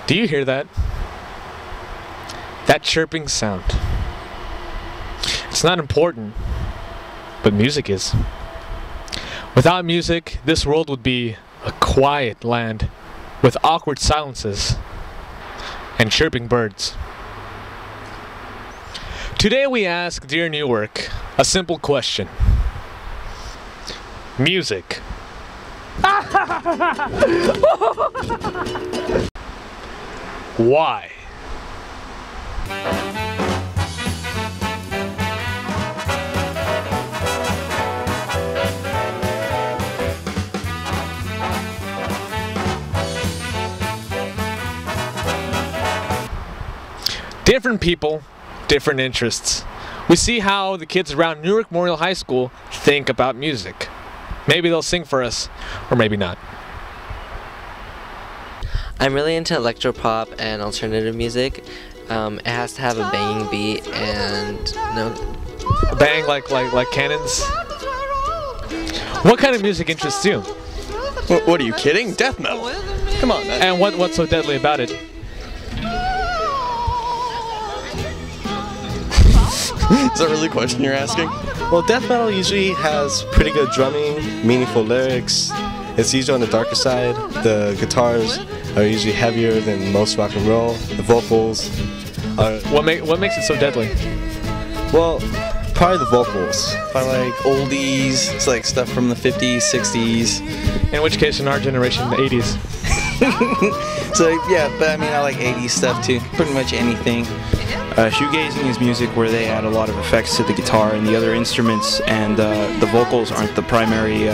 Do you hear that? That chirping sound. It's not important, but music is. Without music, this world would be a quiet land with awkward silences and chirping birds. Today we ask Dear Newark a simple question. Music. Why? Different people, different interests. We see how the kids around Newark Memorial High School think about music. Maybe they'll sing for us, or maybe not. I'm really into electropop and alternative music. It has to have a banging beat and Bang like cannons? What kind of music interests you? What are you kidding? Death metal. Come on, man. And what's so deadly about it? Is that really a question you're asking? Well, death metal usually has pretty good drumming, meaningful lyrics. It's usually on the darker side. The guitars are usually heavier than most rock and roll. The vocals are... What makes it so deadly? Well, probably the vocals. I like oldies, it's like stuff from the 50s, 60s. In which case, in our generation, the 80s. So yeah, but I mean I like 80s stuff too, pretty much anything. Shoegazing is music where they add a lot of effects to the guitar and the other instruments, and the vocals aren't the primary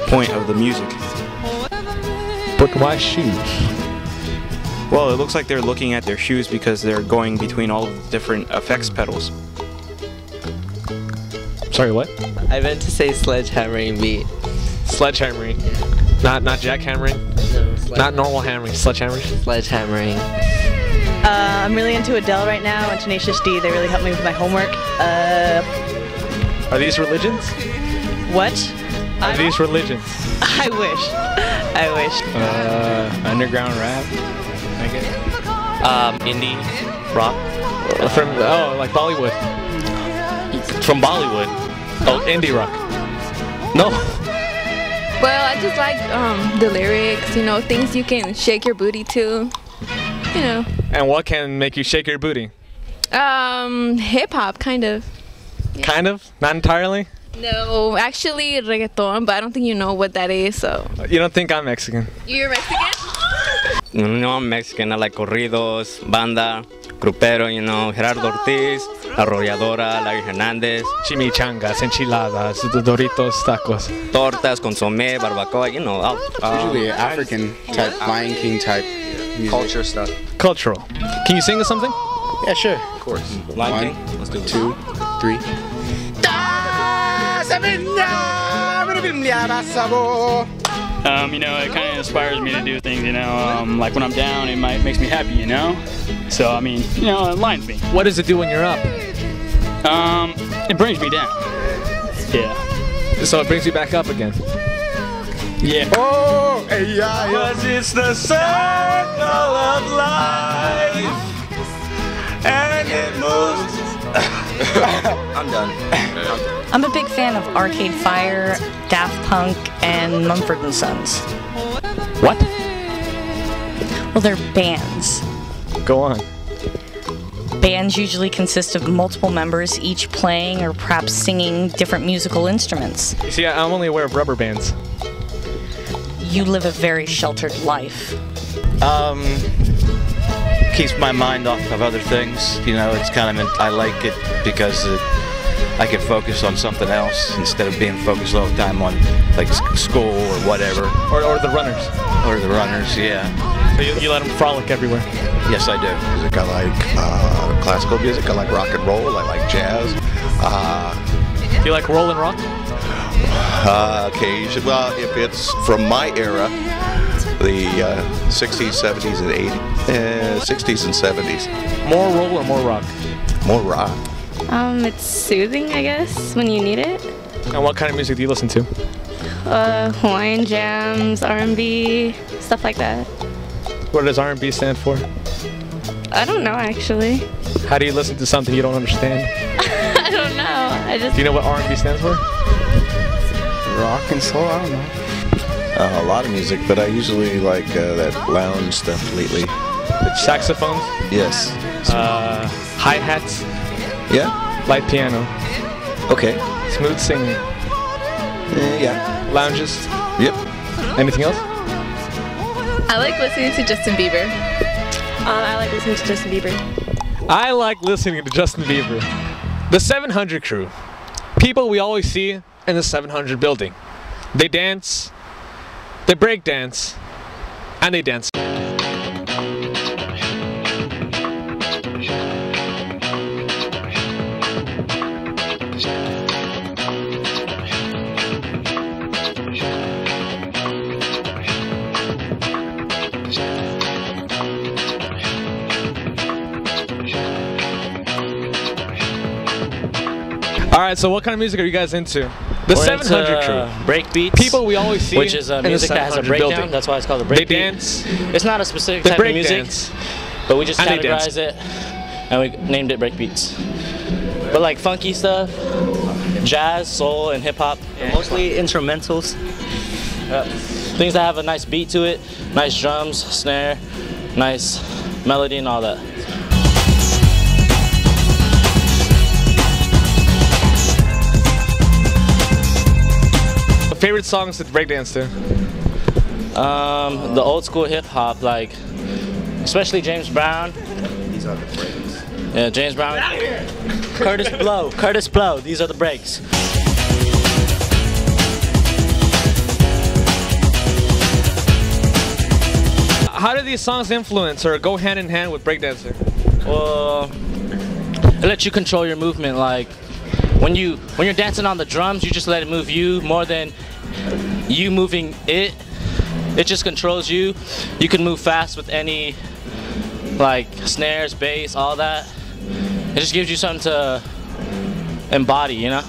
point of the music. But why shoes? Well, it looks like they're looking at their shoes because they're going between all of the different effects pedals. Sorry, what? I meant to say sledgehammering beat. Sledgehammering. Not jackhammering? No, Not normal hammering, sledgehammering? Sledgehammering. I'm really into Adele right now and Tenacious D. They really help me with my homework. Are these religions? What? Are these religions? I wish. I wish. Underground rap, I guess. Indie rock. Like Bollywood. From Bollywood. Oh, indie rock. No. Well, I just like the lyrics, you know, things you can shake your booty to, you know. And what can make you shake your booty? Hip hop, kind of. Yeah. Kind of? Not entirely? No, actually reggaeton, but I don't think you know what that is, so. You don't think I'm Mexican? You're Mexican? No, I'm Mexican. I like corridos, banda, grupero, you know, Gerardo Ortiz, Arrolladora, Larry Hernandez. Chimichangas, enchiladas, Doritos, tacos. Tortas, consomé, barbacoa, you know. Usually African type, Lion King type music. Culture stuff. Cultural. Can you sing us something? Yeah, sure. Of course. Lion King. Let's do it. 2, 3. You know, it kind of inspires me to do things, you know, like when I'm down, it makes me happy, you know? So, I mean, you know, it aligns me. What does it do when you're up? It brings me down. Yeah. So it brings you back up again? Yeah. Oh, yeah, because it's the circle of life, and it moves. I'm done. I'm a big fan of Arcade Fire, Daft Punk, and Mumford & Sons. What? Well, they're bands. Go on. Bands usually consist of multiple members, each playing or perhaps singing different musical instruments. You see, I'm only aware of rubber bands. You live a very sheltered life. Keeps my mind off of other things. You know, it's kind of, I like it because I can focus on something else instead of being focused all the time on like school or whatever. Or the runners. Or the runners, yeah. So you let them frolic everywhere? Yes, I do. Music, I like classical music, I like rock and roll, I like jazz. Do you like roll and rock? Occasionally, well, if it's from my era, the 60s, 70s, and 80s, 60s and 70s. More roll or more rock? More rock. It's soothing, I guess, when you need it. And what kind of music do you listen to? Hawaiian jams, R&B, stuff like that. What does R&B stand for? I don't know actually. How do you listen to something you don't understand? I don't know. Do you know what R&B stands for? Rock and soul, I don't know. A lot of music, but I usually like that lounge stuff lately. Saxophones? Yes. Hi-hats? Yeah. Light piano? Okay. Smooth singing? Yeah. Lounges? Yep. Anything else? I like listening to Justin Bieber. I like listening to Justin Bieber. I like listening to Justin Bieber. The 700 crew. People we always see in the 700 building. They dance, they break dance, and they dance. Alright, so what kind of music are you guys into? The 700 crew. Break beats. People we always see, which is music that has a breakdown. Building. That's why it's called a break They beat. dance. It's not a specific type of music, dance, but we just and categorize it and we named it break beats. But like funky stuff, jazz, soul, and hip hop. Mostly instrumentals. Things that have a nice beat to it, nice drums, snare, nice melody, and all that. Favorite songs to breakdance to? The old school hip hop, like especially James Brown. These are the breaks. Yeah, James Brown. Curtis Blow. These are the breaks. How do these songs influence or go hand in hand with breakdancing? Well, it lets you control your movement. Like when you're dancing on the drums, you just let it move you more than you moving it. It just controls you. You can move fast with any like snares, bass, all that. It just gives you something to embody, you know?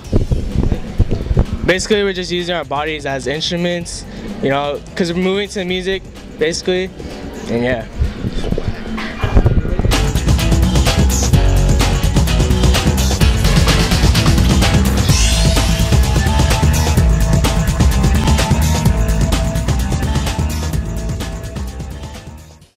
Basically, we're just using our bodies as instruments, you know, because we're moving to music, basically, and yeah.